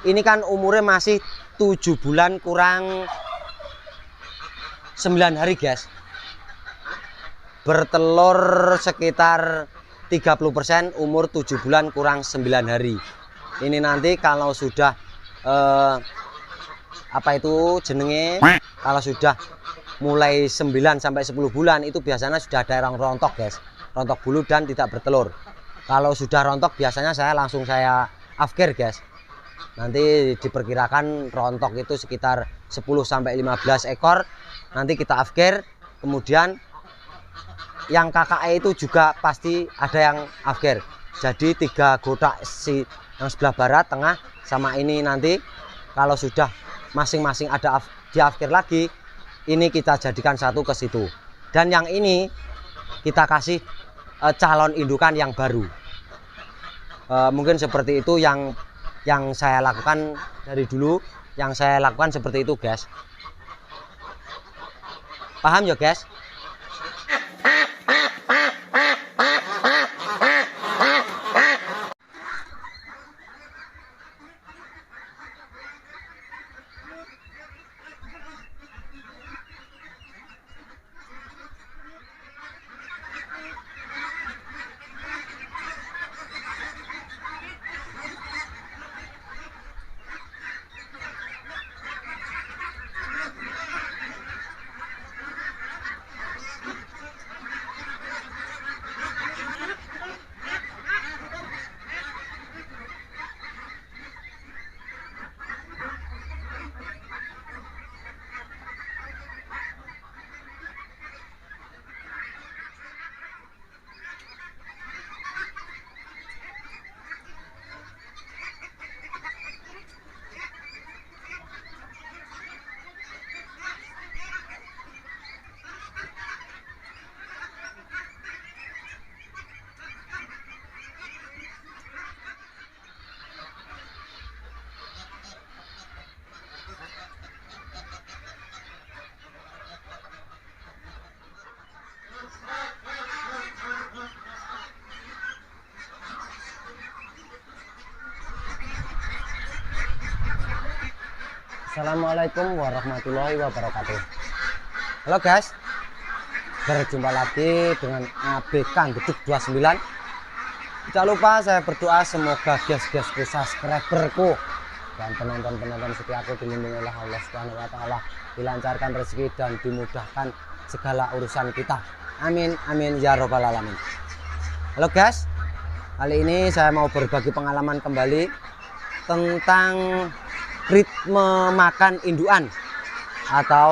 ini kan umurnya masih 7 bulan kurang 9 hari guys. Bertelur sekitar 30%, umur 7 bulan kurang 9 hari. Ini nanti kalau sudah apa itu jenenge, kalau sudah mulai 9 sampai 10 bulan itu biasanya sudah ada yang rontok guys, rontok bulu dan tidak bertelur. Kalau sudah rontok biasanya saya langsung afkir guys. Nanti diperkirakan rontok itu sekitar 10 sampai 15 ekor. Nanti kita afkir, kemudian yang KKE itu juga pasti ada yang afkir. Jadi 3 kotak yang sebelah barat, tengah, sama ini nanti kalau sudah masing-masing ada di afkir lagi, ini kita jadikan satu ke situ. Dan yang ini kita kasih calon indukan yang baru. Mungkin seperti itu yang saya lakukan dari dulu. Yang saya lakukan seperti itu guys. Paham ya guys? Assalamualaikum warahmatullahi wabarakatuh. Halo guys, berjumpa lagi dengan AB Kang Beduk 29. Tidak lupa saya berdoa semoga guys-guysku, subscriberku dan penonton-penonton setiaku dilindungi oleh Allah Subhanahu wa taala, dilancarkan rezeki dan dimudahkan segala urusan kita. Amin amin ya robbal alamin. Halo guys, kali ini saya mau berbagi pengalaman kembali tentang ritme makan indukan atau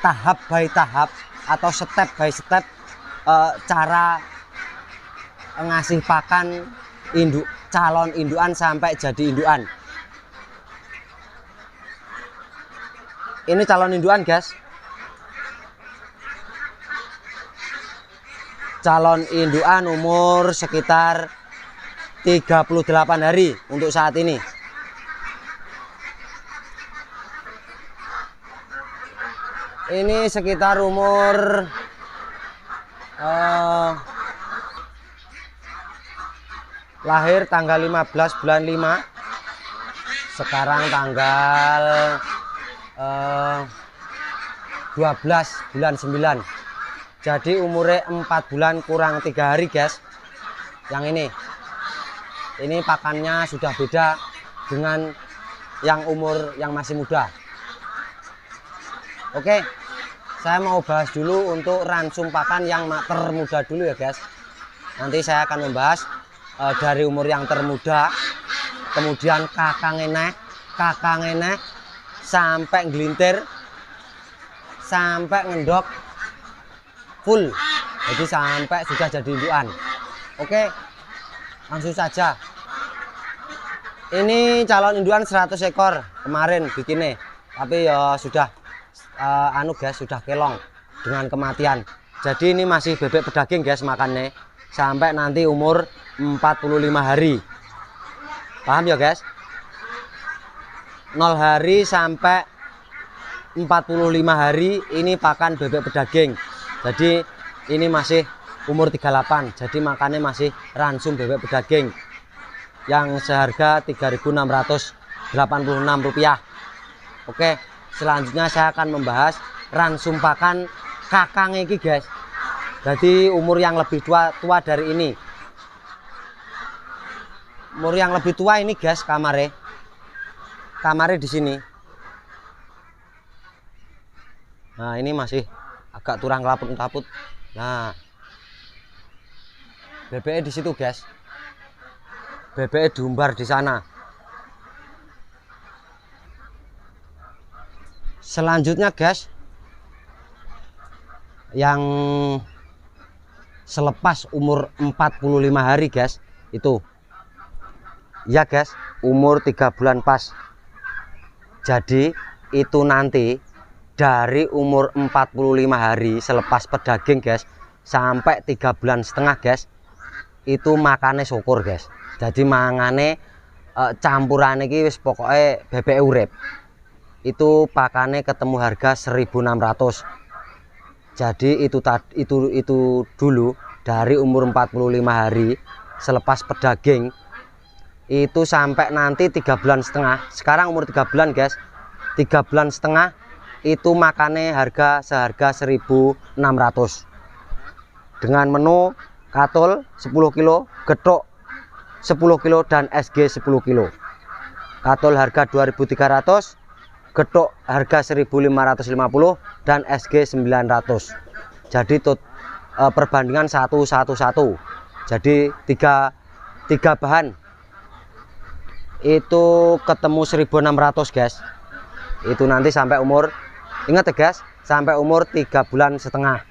tahap by tahap atau step by step, cara ngasih pakan calon indukan sampai jadi indukan. Ini calon indukan guys, calon indukan umur sekitar 38 hari untuk saat ini. Ini sekitar umur lahir tanggal 15 bulan 5. Sekarang tanggal 12 bulan 9. Jadi umurnya 4 bulan kurang 3 hari guys. Yang ini pakannya sudah beda dengan yang umur yang masih muda. Oke, saya mau bahas dulu untuk ransum pakan yang termuda dulu ya guys. Nanti saya akan membahas dari umur yang termuda, kemudian kakang enek sampai gelintir, sampai ngendok full, jadi sampai sudah jadi indukan. Oke, langsung saja. Ini calon indukan 100 ekor kemarin bikinnya, tapi ya sudah guys, sudah kelong dengan kematian. Jadi ini masih bebek pedaging guys makannya sampai nanti umur 45 hari. Paham ya guys? 0 hari sampai 45 hari ini pakan bebek pedaging. Jadi ini masih umur 38, jadi makannya masih ransum bebek pedaging. yang seharga Rp3.686. Oke, selanjutnya saya akan membahas ransum pakan kakang iki guys. Jadi umur yang lebih tua dari ini. Umur yang lebih tua ini guys, kamarnya di sini. Nah, ini masih agak turang kelaput-kelaput. Nah, bebeknya di situ guys. Bebeknya diumbar di sana. Selanjutnya guys, yang selepas umur 45 hari guys, itu ya guys, umur 3 bulan pas. Jadi itu nanti dari umur 45 hari selepas pedaging guys sampai 3 bulan setengah guys, itu makannya syukur guys. Jadi mangane campuran iki wis pokoknya bebek urip. Itu pakannya ketemu harga 1.600. Jadi itu dulu dari umur 45 hari selepas pedaging itu sampai nanti 3 bulan setengah. Sekarang umur 3 bulan guys, 3 bulan setengah itu makannya seharga 1.600 dengan menu katul 10 kilo, getuk 10 kilo dan SG 10 kilo. Katul harga 2.300, getuk harga 1.550 dan SG 900. Jadi perbandingan 1-1-1. Jadi tiga bahan itu ketemu 1.600 guys. Itu nanti sampai umur, ingat ya guys, sampai umur 3 bulan setengah.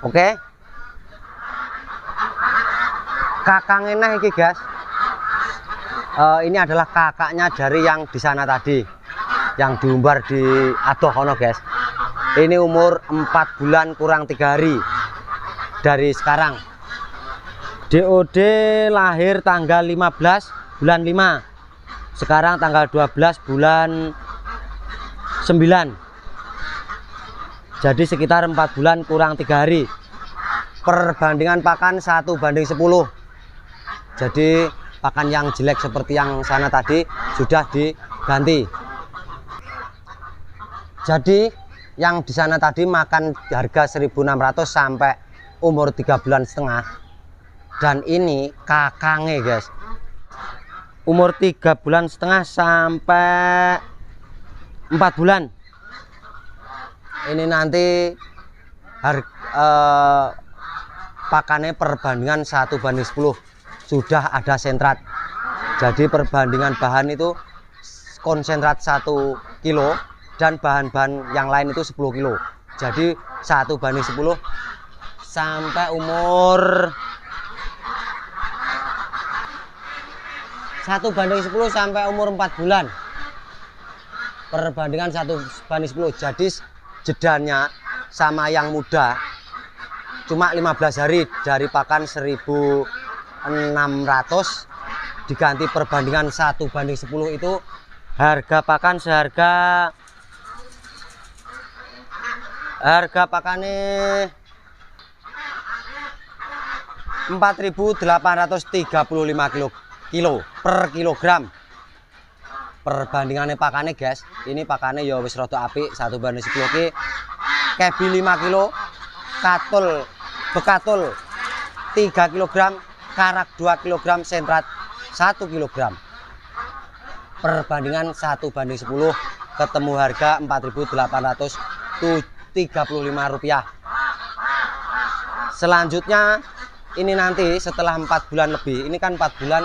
Oke. Kakang enak iki guys. Ini adalah kakaknya dari yang di sana tadi, yang diumbar di adoh kono guys. Ini umur 4 bulan kurang 3 hari dari sekarang. DOD lahir tanggal 15 bulan 5. Sekarang tanggal 12 bulan 9. Jadi sekitar 4 bulan kurang 3 hari. Perbandingan pakan 1:10. Jadi pakan yang jelek seperti yang sana tadi sudah diganti. Jadi yang di sana tadi makan harga 1.600 sampai umur 3 bulan setengah. Dan ini kakangnya guys, umur 3 bulan setengah sampai 4 bulan. Ini nanti pakannya perbandingan 1:10. Sudah ada sentrat. Jadi perbandingan bahan itu konsentrat 1 kilo dan bahan-bahan yang lain itu 10 kilo. Jadi 1:10 sampai umur 1:10 sampai umur 4 bulan. Perbandingan 1:10. Jadi jedanya sama yang muda cuma 15 hari. Dari pakan 1.600 diganti perbandingan 1:10 itu harga pakan harga pakannya 4.835 kilo per kilogram. Perbandingannya pakannya guys, ini pakannya ya wis rada apik 1:10 ki. Kebi 5 kilo, katul bekatul 3 kg, karak 2 kg, sentrat 1 kg. Perbandingan 1:10 ketemu harga Rp4.835. Selanjutnya ini nanti setelah 4 bulan lebih, ini kan 4 bulan,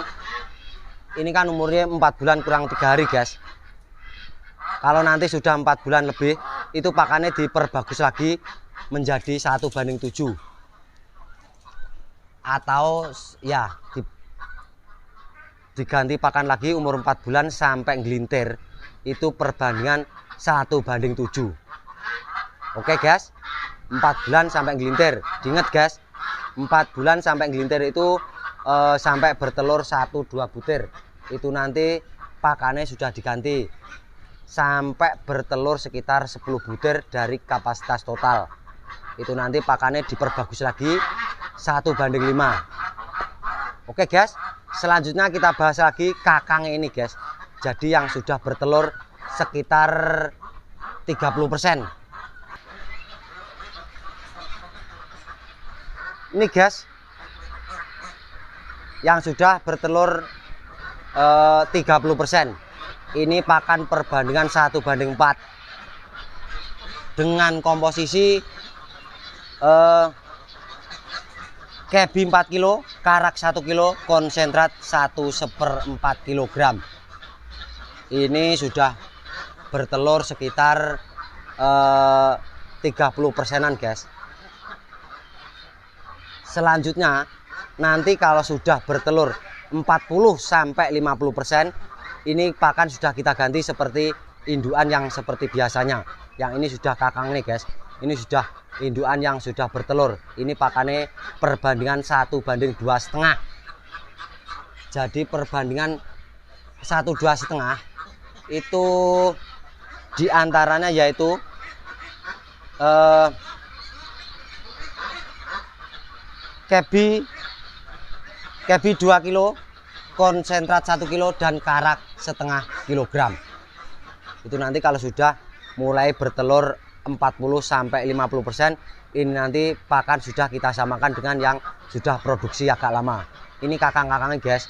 ini kan umurnya 4 bulan kurang 3 hari guys. Kalau nanti sudah 4 bulan lebih, itu pakannya diperbagus lagi menjadi 1:7. Atau ya diganti pakan lagi umur 4 bulan sampai ngelintir, itu perbandingan 1:7. Oke guys, 4 bulan sampai ngelintir. Diingat guys, 4 bulan sampai ngelintir itu sampai bertelur 1-2 butir. Itu nanti pakannya sudah diganti sampai bertelur sekitar 10 butir dari kapasitas total. Itu nanti pakannya diperbagus lagi 1:5. Oke guys, Selanjutnya kita bahas lagi kakang ini guys. Jadi yang sudah bertelur sekitar 30%. Ini guys, yang sudah bertelur 30%. Ini pakan perbandingan 1:4 dengan komposisi kebi 4 kilo, karak 1 kilo, konsentrat 1/4 kg. Ini sudah bertelur sekitar 30%-an guys. Selanjutnya nanti kalau sudah bertelur 40-50%, ini pakan sudah kita ganti seperti indukan yang seperti biasanya. Yang ini sudah kakang nih guys. Ini sudah indukan yang sudah bertelur. Ini pakannya perbandingan 1:2,5. Jadi perbandingan 1:2,5 itu diantaranya yaitu kebi 2 kilo, konsentrat 1 kilo, dan karak setengah kilogram. Itu nanti kalau sudah mulai bertelur 40-50%, ini nanti pakan sudah kita samakan dengan yang sudah produksi agak lama. Ini kakang-kakangnya guys.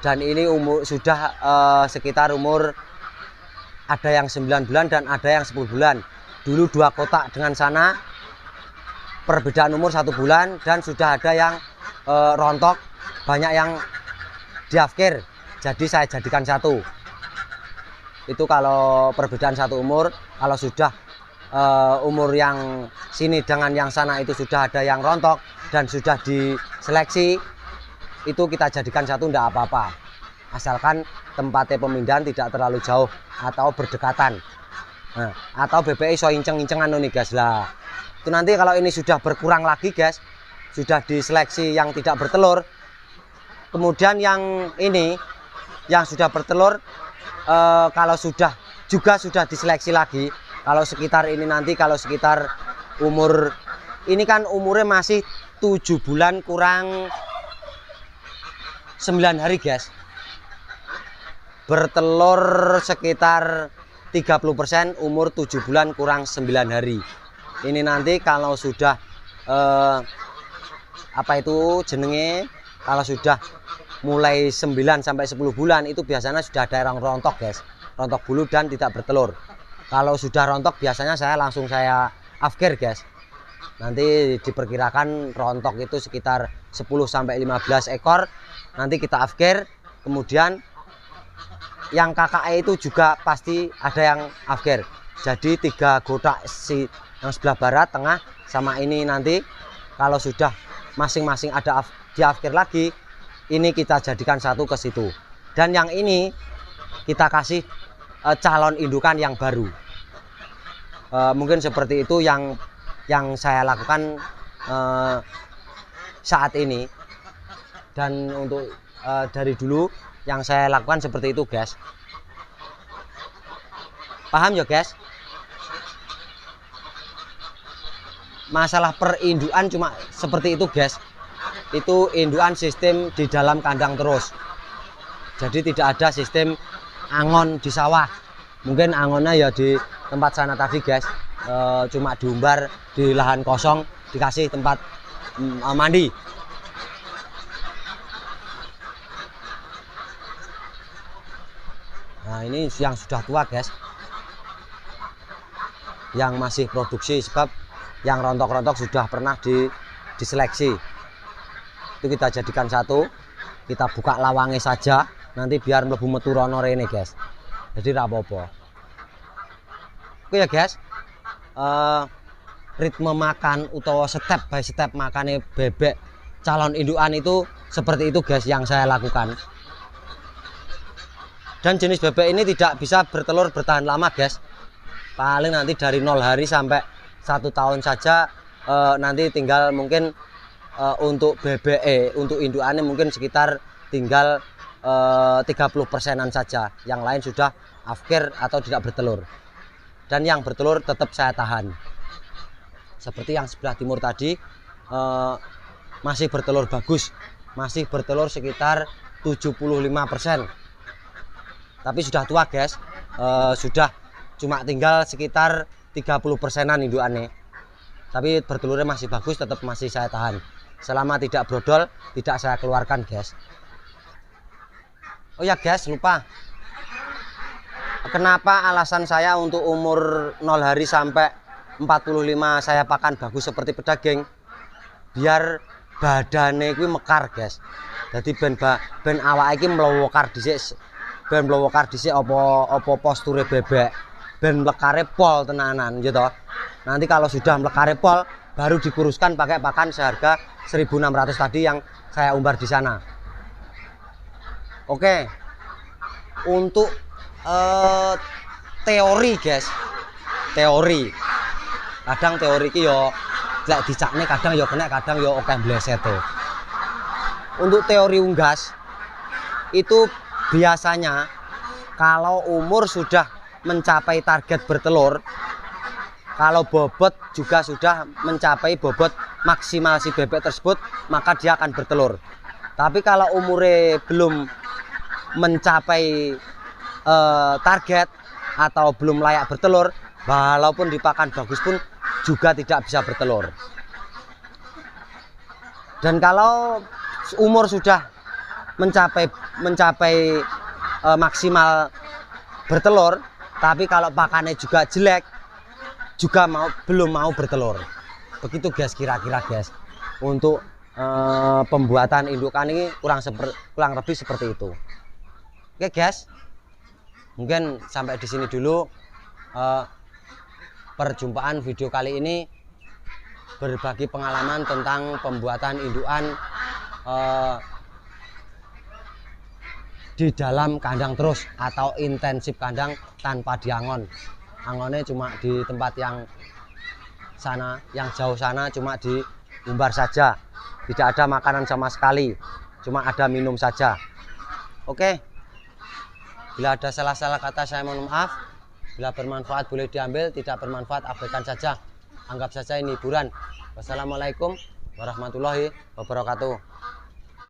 Dan ini sudah sekitar umur, ada yang 9 bulan dan ada yang 10 bulan. Dulu 2 kotak dengan sana, perbedaan umur 1 bulan, dan sudah ada yang rontok, banyak yang diafkir, jadi saya jadikan satu. Itu kalau perbedaan 1 umur. Kalau sudah umur yang sini dengan yang sana itu sudah ada yang rontok dan sudah diseleksi, itu kita jadikan satu, enggak apa-apa, asalkan tempatnya pemindahan tidak terlalu jauh atau berdekatan. Nah, atau BBI so inceng-incengan nih guys lah. Itu nanti kalau ini sudah berkurang lagi guys, sudah diseleksi yang tidak bertelur, kemudian yang ini yang sudah bertelur, kalau sudah diseleksi lagi, kalau sekitar ini nanti, kalau sekitar umur ini kan umurnya masih 7 bulan kurang 9 hari guys, bertelur sekitar 30%, umur 7 bulan kurang 9 hari. Ini nanti kalau sudah apa itu jenenge, kalau sudah mulai 9 sampai 10 bulan itu biasanya sudah ada yang rontok guys, rontok bulu dan tidak bertelur. Kalau sudah rontok biasanya saya langsung afkir guys. Nanti diperkirakan rontok itu sekitar 10 sampai 15 ekor. Nanti kita afkir, kemudian yang KKE itu juga pasti ada yang afkir. Jadi 3 kotak yang sebelah barat, tengah, sama ini nanti kalau sudah masing-masing ada diafkir lagi, ini kita jadikan satu ke situ. Dan yang ini kita kasih calon indukan yang baru. Mungkin seperti itu yang saya lakukan saat ini. Dan untuk dari dulu yang saya lakukan seperti itu guys. Paham ya guys? Masalah perindukan cuma seperti itu guys. Itu indukan sistem di dalam kandang terus. Jadi tidak ada sistem angon di sawah. Mungkin angonnya ya di tempat sana tadi guys, cuma diumbar di lahan kosong, dikasih tempat mandi. Nah ini yang sudah tua guys, yang masih produksi, sebab yang rontok-rontok sudah pernah diseleksi. Itu kita jadikan satu, kita buka lawangnya saja, nanti biar mlebu metu rono rene guys. Jadi ra apa-apa. Oke ya guys, ritme makan atau step by step makannya bebek calon indukan itu seperti itu guys yang saya lakukan. Dan jenis bebek ini tidak bisa bertelur bertahan lama guys. Paling nanti dari 0 hari sampai 1 tahun saja. Nanti tinggal mungkin untuk bebek untuk indukannya mungkin sekitar tinggal 30%-an saja. Yang lain sudah afkir atau tidak bertelur. Dan yang bertelur tetap saya tahan. Seperti yang sebelah timur tadi masih bertelur bagus. masih bertelur sekitar 75%. Tapi sudah tua guys, sudah cuma tinggal sekitar 30%-an indukannya. Tapi bertelurnya masih bagus, tetap masih saya tahan. Selama tidak brodol, tidak saya keluarkan guys. Oh ya guys, lupa. Kenapa alasan saya untuk umur 0 hari sampai 45 saya pakan bagus seperti pedaging? Biar badannya itu mekar guys. Jadi ben awak iki mlowokar dhisik. Ben mlowokar dhisik apa posture bebek. Ben mlekare pol tenanan gitu. Nanti kalau sudah mlekare pol baru dikuruskan pakai pakan seharga 1.600 tadi yang saya umbar di sana. Oke. Untuk teori guys. Teori. Kadang teori iki yo lek dicakne kadang yo kena, kadang yo oke bleset tuh. Untuk teori unggas itu biasanya kalau umur sudah mencapai target bertelur, kalau bobot juga sudah mencapai bobot maksimal si bebek tersebut, maka dia akan bertelur. Tapi kalau umurnya belum mencapai target atau belum layak bertelur, walaupun dipakan bagus pun juga tidak bisa bertelur. Dan kalau umur sudah mencapai maksimal bertelur, tapi kalau pakannya juga jelek, juga belum mau bertelur. Begitu guys, kira-kira guys. Untuk pembuatan indukan ini kurang lebih seperti itu. Oke guys, mungkin sampai di sini dulu perjumpaan video kali ini, berbagi pengalaman tentang pembuatan indukan di dalam kandang terus atau intensif kandang tanpa diangon. Angonnya cuma di tempat yang sana, yang jauh sana cuma diumbar saja, tidak ada makanan sama sekali, cuma ada minum saja. Oke, bila ada salah-salah kata saya mohon maaf. Bila bermanfaat boleh diambil, tidak bermanfaat abaikan saja, anggap saja ini hiburan. Wassalamualaikum warahmatullahi wabarakatuh.